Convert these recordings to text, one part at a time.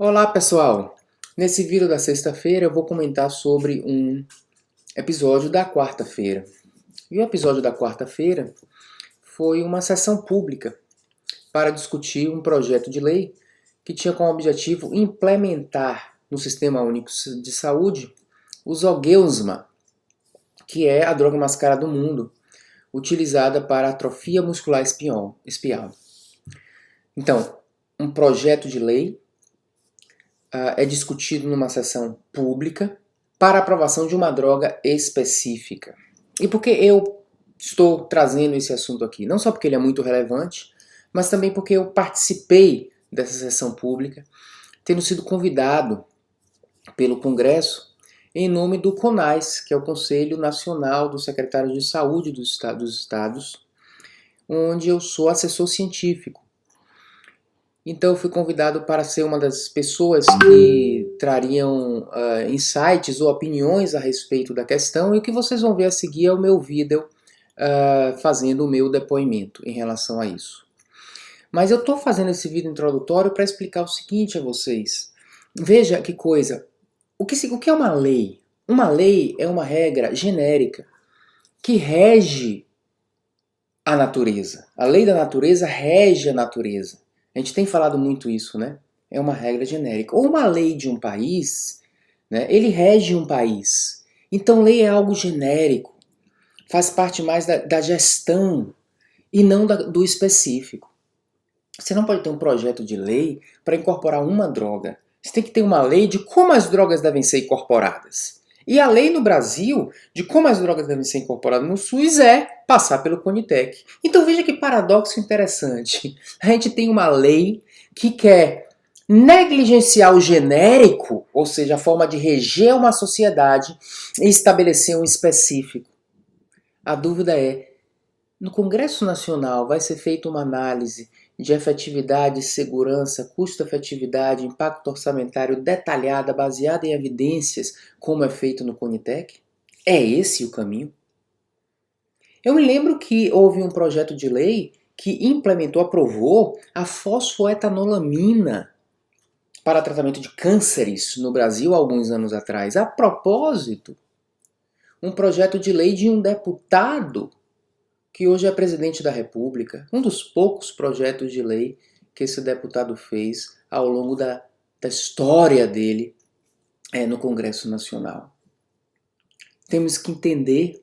Olá pessoal! Nesse vídeo da sexta-feira eu vou comentar sobre um episódio da quarta-feira. E o episódio da quarta-feira foi uma sessão pública para discutir um projeto de lei que tinha como objetivo implementar no Sistema Único de Saúde o Zolgensma, que é a droga mais cara do mundo, utilizada para atrofia muscular espinhal. Então, um projeto de lei é discutido numa sessão pública para aprovação de uma droga específica. E por que eu estou trazendo esse assunto aqui? Não só porque ele é muito relevante, mas também porque eu participei dessa sessão pública, tendo sido convidado pelo Congresso em nome do CONAS, que é o Conselho Nacional dos Secretários de Saúde dos Estados, onde eu sou assessor científico. Então eu fui convidado para ser uma das pessoas que trariam insights ou opiniões a respeito da questão, e o que vocês vão ver a seguir é o meu vídeo fazendo o meu depoimento em relação a isso. Mas eu estou fazendo esse vídeo introdutório para explicar o seguinte a vocês. Veja que coisa, o que é uma lei? Uma lei é uma regra genérica que rege a natureza. A lei da natureza rege a natureza. A gente tem falado muito isso, né? É uma regra genérica. Ou uma lei de um país, né? Ele rege um país. Então, lei é algo genérico. Faz parte mais da gestão e não do específico. Você não pode ter um projeto de lei para incorporar uma droga. Você tem que ter uma lei de como as drogas devem ser incorporadas. E a lei no Brasil de como as drogas devem ser incorporadas no SUS é passar pelo Conitec. Então veja que paradoxo interessante. A gente tem uma lei que quer negligenciar o genérico, ou seja, a forma de reger uma sociedade e estabelecer um específico. A dúvida é, no Congresso Nacional vai ser feita uma análise de efetividade, segurança, custo-efetividade, impacto orçamentário detalhada, baseada em evidências, como é feito no Conitec? É esse o caminho? Eu me lembro que houve um projeto de lei que implementou, aprovou a fosfoetanolamina para tratamento de cânceres no Brasil há alguns anos atrás. A propósito, um projeto de lei de um deputado que hoje é presidente da República, um dos poucos projetos de lei que esse deputado fez ao longo da história dele no Congresso Nacional. Temos que entender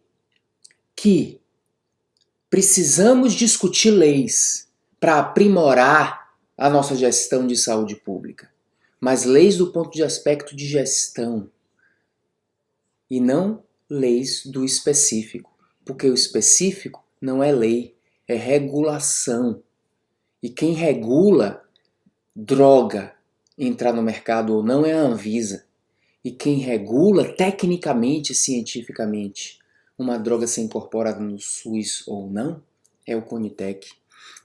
que precisamos discutir leis para aprimorar a nossa gestão de saúde pública, mas leis do ponto de aspecto de gestão e não leis do específico, porque o específico não é lei, é regulação. E quem regula droga entrar no mercado ou não é a Anvisa. E quem regula tecnicamente, cientificamente, uma droga ser incorporada no SUS ou não é o Conitec.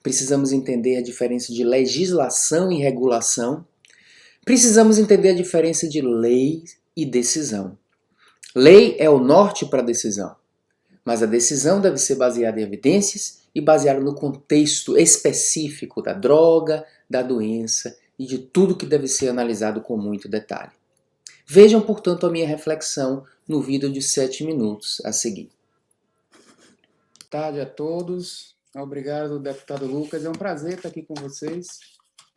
Precisamos entender a diferença de legislação e regulação. Precisamos entender a diferença de lei e decisão. Lei é o norte para a decisão, mas a decisão deve ser baseada em evidências e baseada no contexto específico da droga, da doença e de tudo que deve ser analisado com muito detalhe. Vejam, portanto, a minha reflexão no vídeo de 7 minutos a seguir. Boa tarde a todos. Obrigado, deputado Lucas. É um prazer estar aqui com vocês,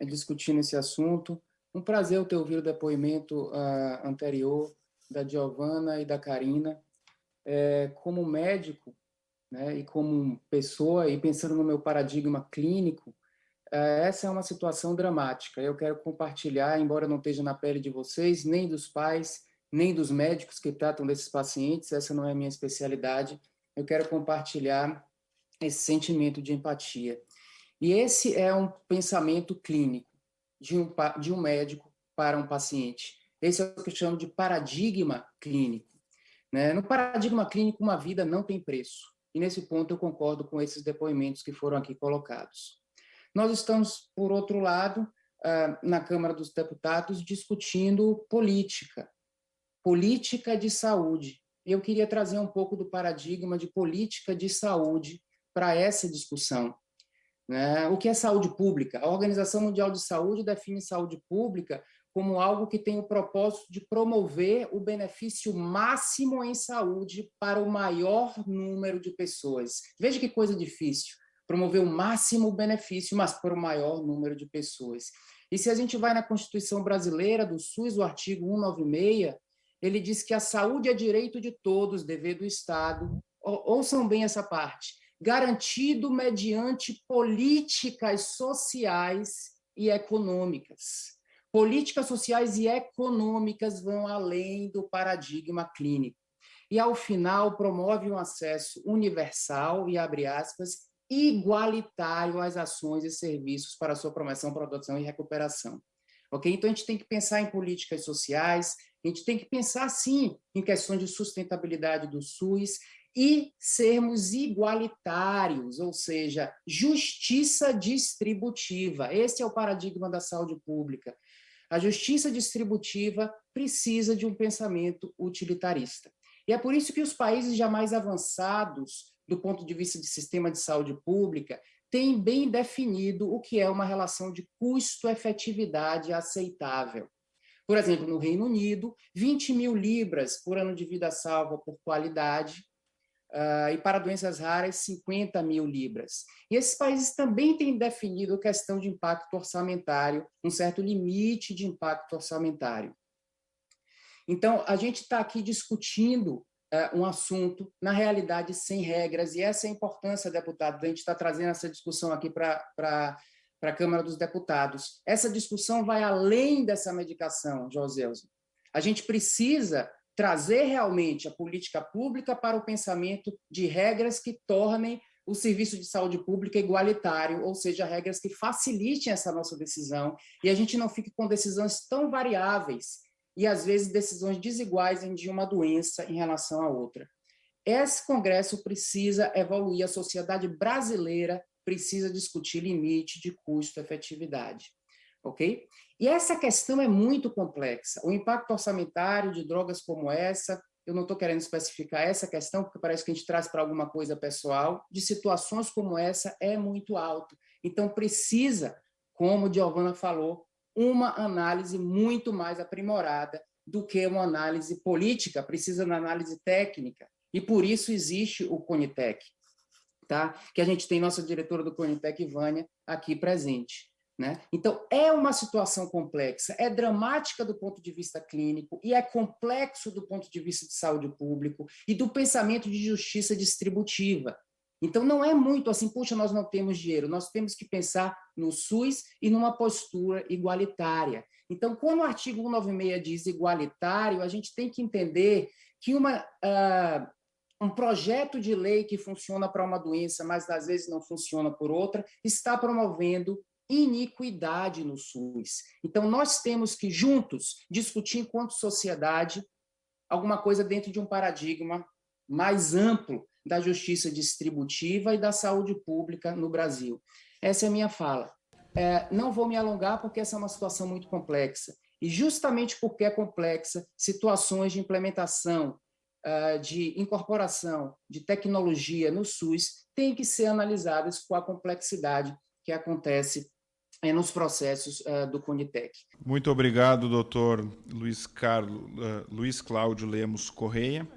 discutindo esse assunto. Um prazer eu ter ouvido o depoimento anterior da Giovana e da Karina. Como médico, né, e como pessoa, e pensando no meu paradigma clínico, essa é uma situação dramática. Eu quero compartilhar, embora eu não esteja na pele de vocês, nem dos pais, nem dos médicos que tratam desses pacientes, essa não é a minha especialidade, eu quero compartilhar esse sentimento de empatia. E esse é um pensamento clínico de um médico para um paciente. Esse é o que eu chamo de paradigma clínico. Né? No paradigma clínico, uma vida não tem preço. E nesse ponto eu concordo com esses depoimentos que foram aqui colocados. Nós estamos, por outro lado, na Câmara dos Deputados, discutindo política de saúde. Eu queria trazer um pouco do paradigma de política de saúde para essa discussão. né? O que é saúde pública? A Organização Mundial de Saúde define saúde pública como algo que tem o propósito de promover o benefício máximo em saúde para o maior número de pessoas. Veja que coisa difícil, promover o máximo benefício, mas para o maior número de pessoas. E se a gente vai na Constituição Brasileira, do SUS, o artigo 196, ele diz que a saúde é direito de todos, dever do Estado. Ouçam bem essa parte. Garantido mediante políticas sociais e econômicas. Políticas sociais e econômicas vão além do paradigma clínico. E, ao final, promove um acesso universal e, abre aspas, igualitário às ações e serviços para sua promoção, produção e recuperação. Ok? Então, a gente tem que pensar em políticas sociais, a gente tem que pensar, sim, em questões de sustentabilidade do SUS e sermos igualitários, ou seja, justiça distributiva. Esse é o paradigma da saúde pública. A justiça distributiva precisa de um pensamento utilitarista. E é por isso que os países já mais avançados, do ponto de vista de sistema de saúde pública, têm bem definido o que é uma relação de custo-efetividade aceitável. Por exemplo, no Reino Unido, 20 mil libras por ano de vida salva por qualidade, e para doenças raras, 50 mil libras. E esses países também têm definido a questão de impacto orçamentário, um certo limite de impacto orçamentário. Então, a gente está aqui discutindo um assunto, na realidade, sem regras, e essa é a importância, deputado, da gente estar trazendo essa discussão aqui para a Câmara dos Deputados. Essa discussão vai além dessa medicação, Joselso. A gente precisa trazer realmente a política pública para o pensamento de regras que tornem o serviço de saúde pública igualitário, ou seja, regras que facilitem essa nossa decisão e a gente não fique com decisões tão variáveis e, às vezes, decisões desiguais de uma doença em relação à outra. Esse Congresso precisa evoluir, a sociedade brasileira precisa discutir limite de custo-efetividade. Ok? E essa questão é muito complexa. O impacto orçamentário de drogas como essa, eu não estou querendo especificar essa questão, porque parece que a gente traz para alguma coisa pessoal, de situações como essa é muito alto. Então, precisa, como Giovana falou, uma análise muito mais aprimorada do que uma análise política, precisa de análise técnica. E por isso existe o CONITEC, tá? Que a gente tem nossa diretora do CONITEC, Vânia, aqui presente. Né? Então, é uma situação complexa, é dramática do ponto de vista clínico e é complexo do ponto de vista de saúde pública e do pensamento de justiça distributiva. Então, não é muito assim, puxa, nós não temos dinheiro, nós temos que pensar no SUS e numa postura igualitária. Então, quando o artigo 196 diz igualitário, a gente tem que entender que um projeto de lei que funciona para uma doença, mas às vezes não funciona por outra, está promovendo iniquidade no SUS. Então, nós temos que, juntos, discutir, enquanto sociedade, alguma coisa dentro de um paradigma mais amplo da justiça distributiva e da saúde pública no Brasil. Essa é a minha fala. Não vou me alongar, porque essa é uma situação muito complexa. E, justamente porque é complexa, situações de implementação, de incorporação de tecnologia no SUS têm que ser analisadas com a complexidade que acontece nos processos do CONITEC. Muito obrigado, doutor Luiz Cláudio Lemos Correia.